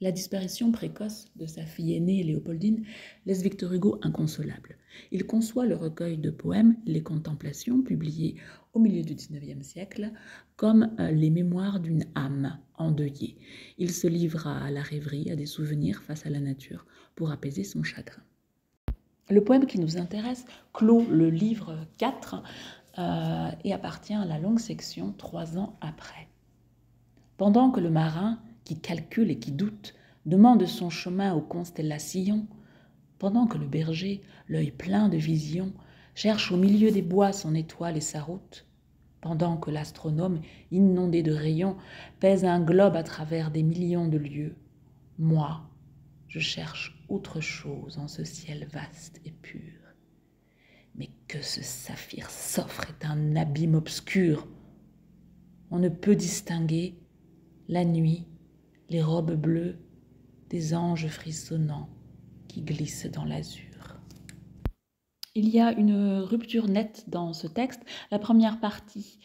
La disparition précoce de sa fille aînée, Léopoldine, laisse Victor Hugo inconsolable. Il conçoit le recueil de poèmes Les Contemplations, publié au milieu du XIXe siècle, comme les mémoires d'une âme endeuillée. Il se livre à la rêverie, à des souvenirs face à la nature, pour apaiser son chagrin. Le poème qui nous intéresse clôt le livre 4 et appartient à la longue section 3 ans après. Pendant que le marin, qui calcule et qui doute, demande son chemin aux constellations, pendant que le berger, l'œil plein de vision, cherche au milieu des bois son étoile et sa route, pendant que l'astronome, inondé de rayons, pèse un globe à travers des millions de lieues, moi, je cherche autre chose en ce ciel vaste et pur. Mais que ce saphir s'offre est un abîme obscur. On ne peut distinguer la nuit, les robes bleues, des anges frissonnants qui glissent dans l'azur. Il y a une rupture nette dans ce texte. La première partie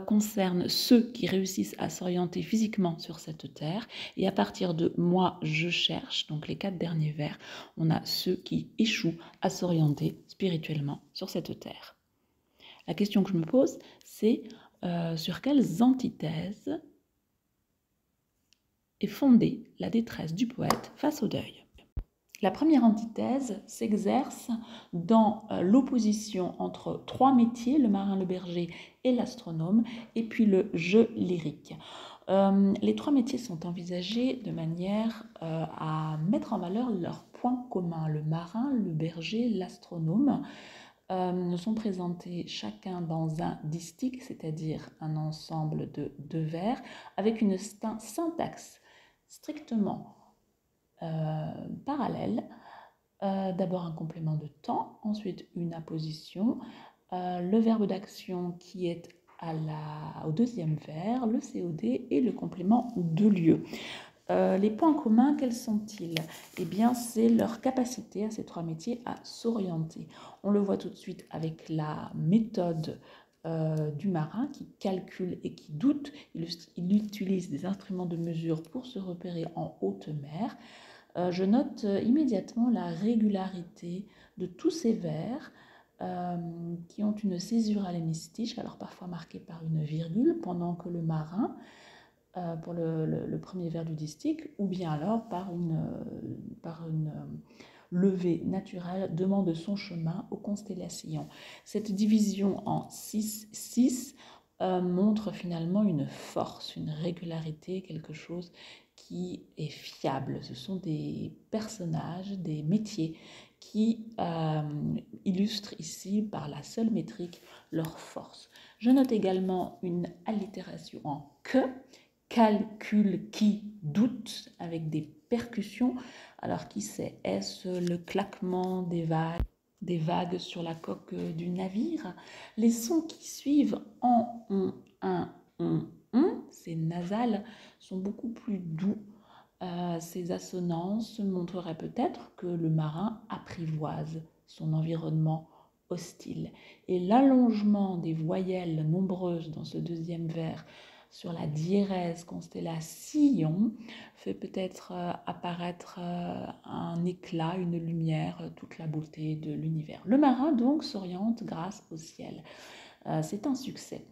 concerne ceux qui réussissent à s'orienter physiquement sur cette terre. Et à partir de « moi, je cherche », donc les 4 derniers vers, on a ceux qui échouent à s'orienter spirituellement sur cette terre. La question que je me pose, c'est sur quelles antithèses est fondée la détresse du poète face au deuil. La première antithèse s'exerce dans l'opposition entre 3 métiers, le marin, le berger et l'astronome, et puis le jeu lyrique. Les 3 métiers sont envisagés de manière à mettre en valeur leurs points communs. Le marin, le berger, l'astronome sont présentés chacun dans un distique, c'est-à-dire un ensemble de 2 vers, avec une syntaxe strictement parallèle. D'abord un complément de temps, ensuite une apposition, le verbe d'action qui est au 2e vers, le COD et le complément de lieu. Les points communs, quels sont-ils? Eh bien, c'est leur capacité à ces 3 métiers à s'orienter. On le voit tout de suite avec la méthode du marin qui calcule et qui doute. Il utilise des instruments de mesure pour se repérer en haute mer. Je note immédiatement la régularité de tous ces vers qui ont une césure à l'hémistiche, alors parfois marquée par une virgule, pendant que le marin, pour le premier vers du distique, ou bien alors par une levée naturelle, demande son chemin aux constellations. Cette division en 6-6 montre finalement une force, une régularité, quelque chose qui est fiable. Ce sont des personnages, des métiers qui illustrent ici par la seule métrique leur force. Je note également une allitération en « que », calcul qui doute avec des percussions. Alors qui sait, est-ce le claquement des vagues sur la coque du navire? Les sons qui suivent en on, ces nasales sont beaucoup plus doux. Ces assonances montreraient peut-être que le marin apprivoise son environnement hostile. Et l'allongement des voyelles nombreuses dans ce 2e vers sur la diérèse constellation fait peut-être apparaître un éclat, une lumière, toute la beauté de l'univers. Le marin donc s'oriente grâce au ciel. C'est un succès.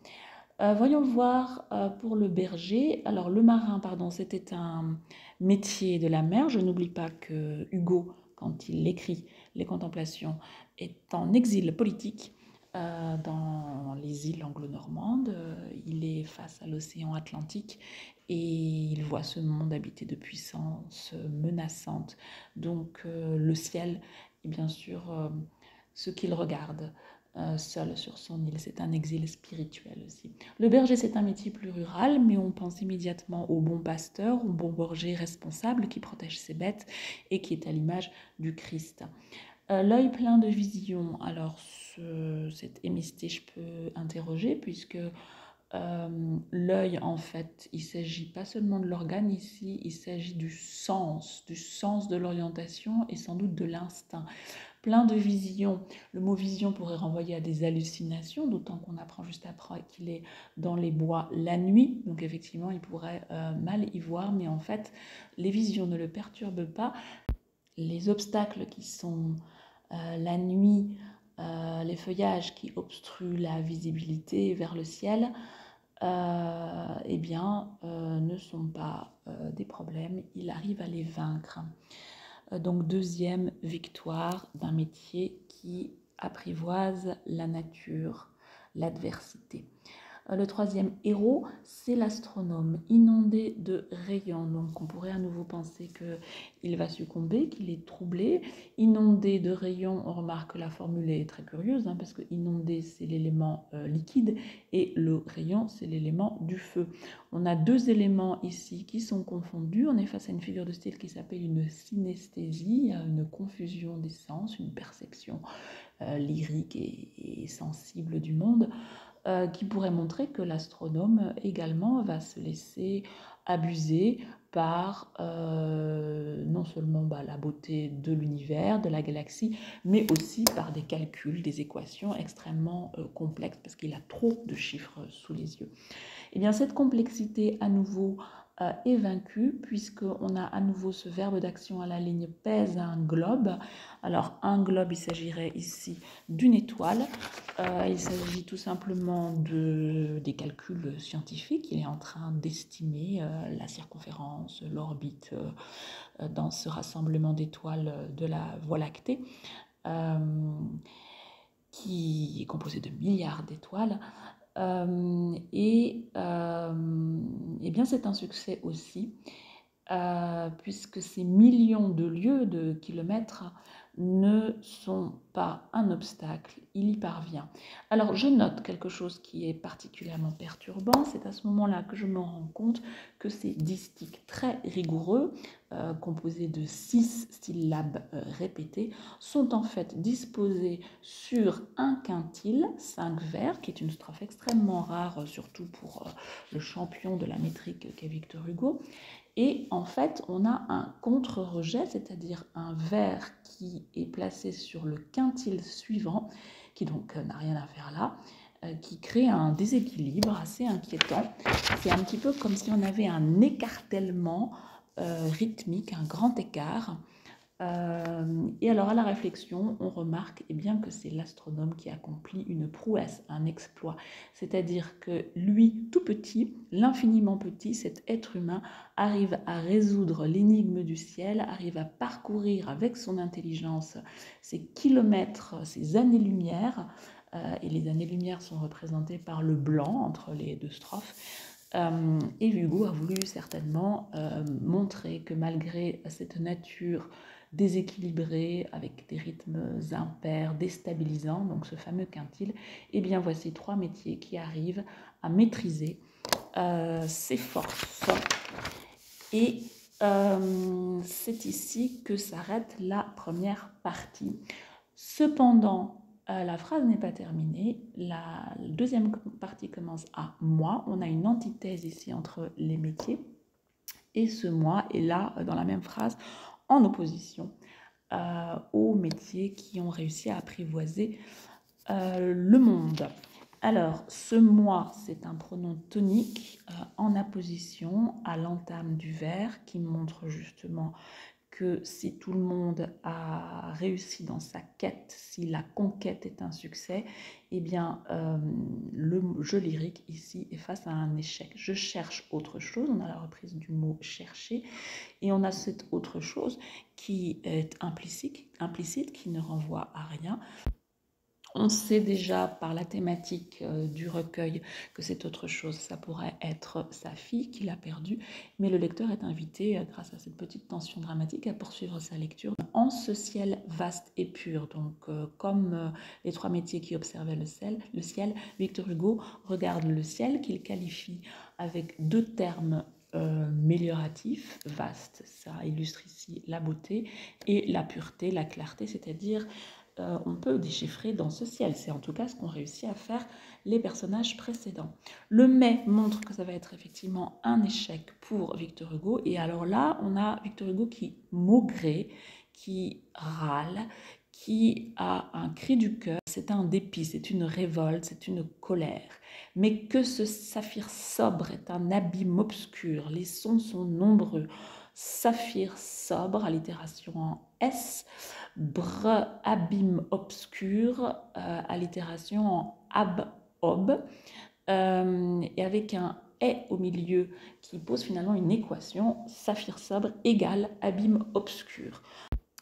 Voyons voir pour le berger. Alors le marin, c'était un métier de la mer. Je n'oublie pas que Hugo, quand il écrit Les Contemplations, est en exil politique dans les îles anglo-normandes. Il est face à l'océan Atlantique et il voit ce monde habité de puissances menaçantes. Donc le ciel est bien sûr ce qu'il regarde. Seul sur son île, c'est un exil spirituel aussi. Le berger, c'est un métier plus rural, mais on pense immédiatement au bon pasteur, au bon berger responsable qui protège ses bêtes et qui est à l'image du Christ. L'œil plein de vision, alors cette hémistiche peut interroger puisque l'œil, en fait, il ne s'agit pas seulement de l'organe ici, il s'agit du sens de l'orientation et sans doute de l'instinct. plein de visions. Le mot vision pourrait renvoyer à des hallucinations, d'autant qu'on apprend juste après qu'il est dans les bois la nuit. Donc effectivement, il pourrait mal y voir, mais en fait, les visions ne le perturbent pas. Les obstacles qui sont la nuit, les feuillages qui obstruent la visibilité vers le ciel, eh bien, ne sont pas des problèmes. Il arrive à les vaincre. Donc, deuxième victoire d'un métier qui apprivoise la nature, l'adversité. Le troisième héros, c'est l'astronome, inondé de rayons. Donc on pourrait à nouveau penser qu'il va succomber, qu'il est troublé. Inondé de rayons, on remarque que la formule est très curieuse, parce que inondé, c'est l'élément liquide et le rayon, c'est l'élément du feu. On a deux éléments ici qui sont confondus. On est face à une figure de style qui s'appelle une synesthésie, une confusion des sens, une perception lyrique et sensible du monde. Qui pourrait montrer que l'astronome également va se laisser abuser par non seulement la beauté de l'univers, de la galaxie, mais aussi par des calculs, des équations extrêmement complexes, parce qu'il a trop de chiffres sous les yeux. Et bien cette complexité à nouveau est vaincue, puisqu'on a à nouveau ce verbe d'action à la ligne pèse un globe. Alors un globe, il s'agirait ici d'une étoile. Il s'agit tout simplement des calculs scientifiques. Il est en train d'estimer la circonférence, l'orbite dans ce rassemblement d'étoiles de la Voie lactée, qui est composé de milliards d'étoiles. Et bien c'est un succès aussi, puisque ces millions de lieues, de kilomètres, ne sont pas un obstacle, il y parvient. Alors je note quelque chose qui est particulièrement perturbant, c'est à ce moment-là que je me rends compte que ces distiques très rigoureux, composés de 6 syllabes répétées, sont en fait disposés sur un quintile, 5 vers, qui est une strophe extrêmement rare, surtout pour le champion de la métrique qu'est Victor Hugo. Et en fait, on a un contre-rejet, c'est-à-dire un vers qui est placé sur le quintile suivant, qui donc n'a rien à faire là, qui crée un déséquilibre assez inquiétant. C'est un petit peu comme si on avait un écartèlement rythmique, un grand écart. Et alors à la réflexion, on remarque bien que c'est l'astronome qui accomplit une prouesse, un exploit. C'est-à-dire que lui, tout petit, l'infiniment petit, cet être humain, arrive à résoudre l'énigme du ciel, arrive à parcourir avec son intelligence ces kilomètres, ces années-lumière, et les années-lumière sont représentées par le blanc entre les deux strophes. Et Hugo a voulu certainement montrer que malgré cette nature déséquilibré, avec des rythmes impairs, déstabilisants, donc ce fameux quintile, et bien voici 3 métiers qui arrivent à maîtriser ces forces. Et c'est ici que s'arrête la première partie. Cependant, la phrase n'est pas terminée. La deuxième partie commence à moi. On a une antithèse ici entre les métiers. Et ce moi est là, dans la même phrase, en opposition aux métiers qui ont réussi à apprivoiser le monde. Alors, ce moi, c'est un pronom tonique en apposition à l'entame du vers qui montre justement que si tout le monde a réussi dans sa quête, si la conquête est un succès, eh bien, le jeu lyrique ici est face à un échec. Je cherche autre chose, on a la reprise du mot chercher, et on a cette autre chose qui est implicite, qui ne renvoie à rien. On sait déjà par la thématique du recueil que cette autre chose, ça pourrait être sa fille qui l'a perdue, mais le lecteur est invité, grâce à cette petite tension dramatique, à poursuivre sa lecture en ce ciel vaste et pur. Donc, comme les 3 métiers qui observaient le ciel, Victor Hugo regarde le ciel qu'il qualifie avec 2 termes mélioratifs, vaste, ça illustre ici la beauté, et la pureté, la clarté, c'est-à-dire on peut déchiffrer dans ce ciel. C'est en tout cas ce qu'ont réussi à faire les personnages précédents. Le mais montre que ça va être effectivement un échec pour Victor Hugo. Et alors là, on a Victor Hugo qui maugré, qui râle, qui a un cri du cœur, c'est un dépit, c'est une révolte, c'est une colère. Mais que ce saphir sobre est un abîme obscur, les sons sont nombreux. Saphir sobre, allitération en S, br, abîme obscur, allitération en ab, ob, et avec un et au milieu qui pose finalement une équation, saphir sobre égale abîme obscur.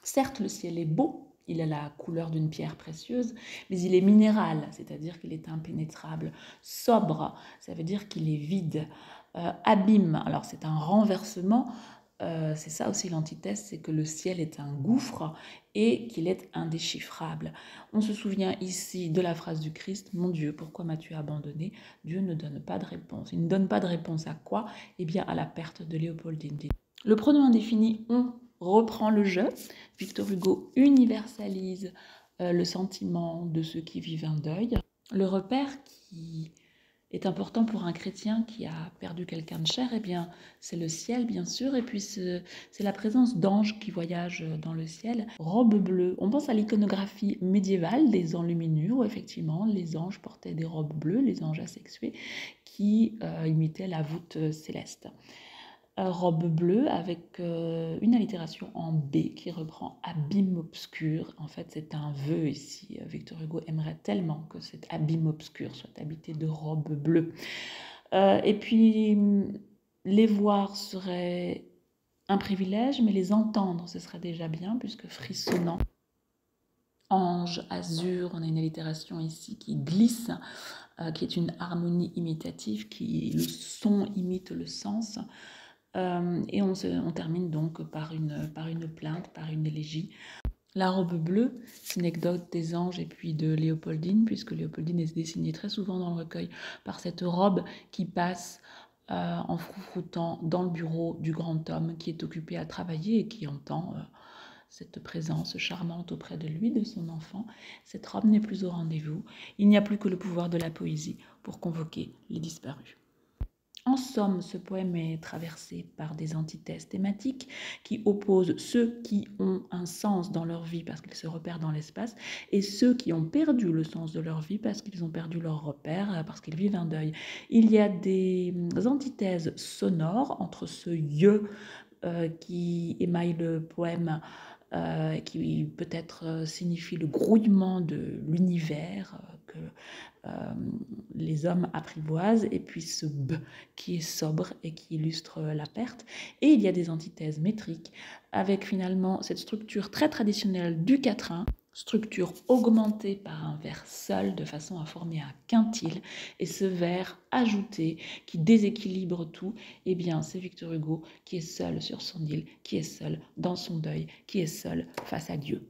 Certes, le ciel est beau, il a la couleur d'une pierre précieuse, mais il est minéral, c'est-à-dire qu'il est impénétrable. Sobre, ça veut dire qu'il est vide. Abîme, alors c'est un renversement, c'est ça aussi l'antithèse, c'est que le ciel est un gouffre et qu'il est indéchiffrable. On se souvient ici de la phrase du Christ, « Mon Dieu, pourquoi m'as-tu abandonné ?» Dieu ne donne pas de réponse. Il ne donne pas de réponse à quoi? Eh bien, à la perte de Léopoldine. Le pronom indéfini « on » reprend le jeu. Victor Hugo universalise le sentiment de ceux qui vivent un deuil. Le repère qui est important pour un chrétien qui a perdu quelqu'un de cher, eh bien, c'est le ciel, bien sûr, et puis c'est la présence d'anges qui voyagent dans le ciel. Robe bleue, on pense à l'iconographie médiévale des enluminures, où effectivement, les anges portaient des robes bleues, les anges asexués, qui imitaient la voûte céleste. Robe bleue avec une allitération en B qui reprend abîme obscur. En fait, c'est un vœu ici. Victor Hugo aimerait tellement que cet abîme obscur soit habité de robe bleue. Et puis, les voir serait un privilège, mais les entendre, ce serait déjà bien, puisque frissonnant. Ange, azur, on a une allitération ici qui glisse, qui est une harmonie imitative, qui le son imite le sens. Et on termine donc par une plainte, par une élégie. La robe bleue, synecdoque des anges et puis de Léopoldine, puisque Léopoldine est dessinée très souvent dans le recueil par cette robe qui passe en froufroutant dans le bureau du grand homme qui est occupé à travailler et qui entend cette présence charmante auprès de lui, de son enfant. Cette robe n'est plus au rendez-vous. Il n'y a plus que le pouvoir de la poésie pour convoquer les disparus. En somme, ce poème est traversé par des antithèses thématiques qui opposent ceux qui ont un sens dans leur vie parce qu'ils se repèrent dans l'espace et ceux qui ont perdu le sens de leur vie parce qu'ils ont perdu leur repère, parce qu'ils vivent un deuil. Il y a des antithèses sonores entre ce « je » qui émaille le poème, qui peut-être signifie le grouillement de l'univers que les hommes apprivoisent, et puis ce « b » qui est sobre et qui illustre la perte. Et il y a des antithèses métriques avec finalement cette structure très traditionnelle du quatrain, structure augmentée par un vers seul de façon à former un quintil, et ce vers ajouté qui déséquilibre tout, eh bien c'est Victor Hugo qui est seul sur son île, qui est seul dans son deuil, qui est seul face à Dieu.